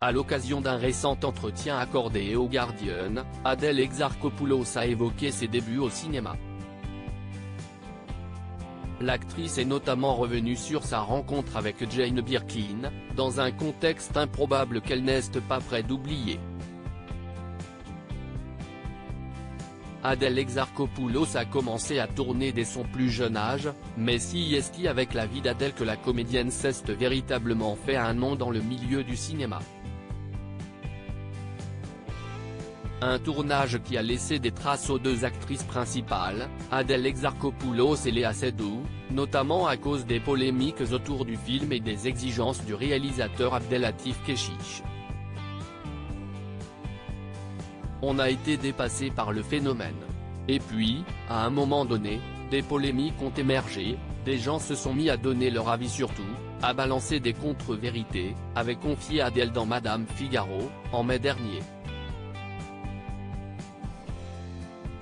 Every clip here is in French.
À l'occasion d'un récent entretien accordé au Guardian, Adèle Exarchopoulos a évoqué ses débuts au cinéma. L'actrice est notamment revenue sur sa rencontre avec Jane Birkin, dans un contexte improbable qu'elle n'est pas près d'oublier. Adèle Exarchopoulos a commencé à tourner dès son plus jeune âge, mais si est-ce avec la vie d'Adèle que la comédienne s'est véritablement fait un nom dans le milieu du cinéma. Un tournage qui a laissé des traces aux deux actrices principales, Adèle Exarchopoulos et Léa Seydoux, notamment à cause des polémiques autour du film et des exigences du réalisateur Abdellatif Kechiche. On a été dépassé par le phénomène. Et puis, à un moment donné, des polémiques ont émergé, des gens se sont mis à donner leur avis sur tout, à balancer des contre-vérités, avait confié Adèle dans Madame Figaro, en mai dernier.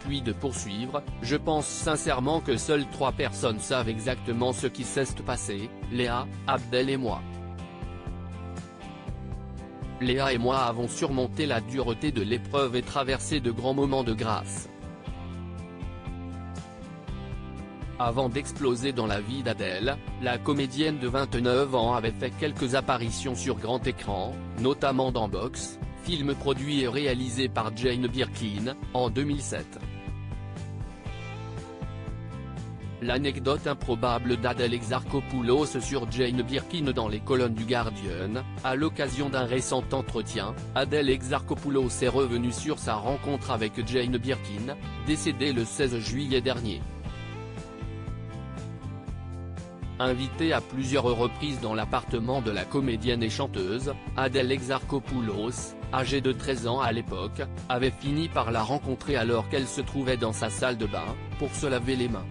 Puis de poursuivre, je pense sincèrement que seules 3 personnes savent exactement ce qui s'est passé, Léa, Abdel et moi. Léa et moi avons surmonté la dureté de l'épreuve et traversé de grands moments de grâce. Avant d'exploser dans la vie d'Adèle, la comédienne de 29 ans avait fait quelques apparitions sur grand écran, notamment dans Box, film produit et réalisé par Jane Birkin, en 2007. L'anecdote improbable d'Adèle Exarchopoulos sur Jane Birkin dans les colonnes du Guardian, à l'occasion d'un récent entretien, Adèle Exarchopoulos est revenue sur sa rencontre avec Jane Birkin, décédée le 16 juillet dernier. Invitée à plusieurs reprises dans l'appartement de la comédienne et chanteuse, Adèle Exarchopoulos, âgée de 13 ans à l'époque, avait fini par la rencontrer alors qu'elle se trouvait dans sa salle de bain, pour se laver les mains.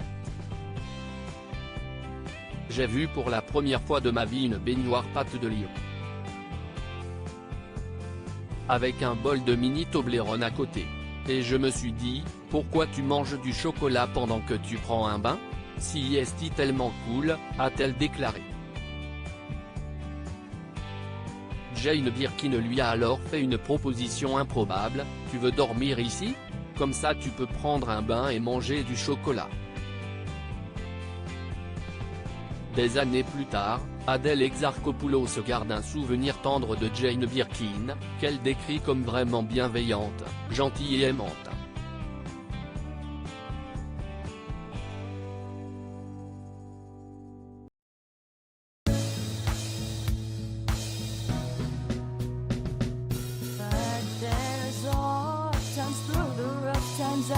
J'ai vu pour la première fois de ma vie une baignoire pâte de lion. Avec un bol de mini Toblerone à côté. Et je me suis dit, pourquoi tu manges du chocolat pendant que tu prends un bain? Si est tellement cool, a-t-elle déclaré. Jane Birkin lui a alors fait une proposition improbable, tu veux dormir ici? Comme ça tu peux prendre un bain et manger du chocolat. Des années plus tard, Adèle Exarchopoulos garde un souvenir tendre de Jane Birkin, qu'elle décrit comme vraiment bienveillante, gentille et aimante. Times through the rough times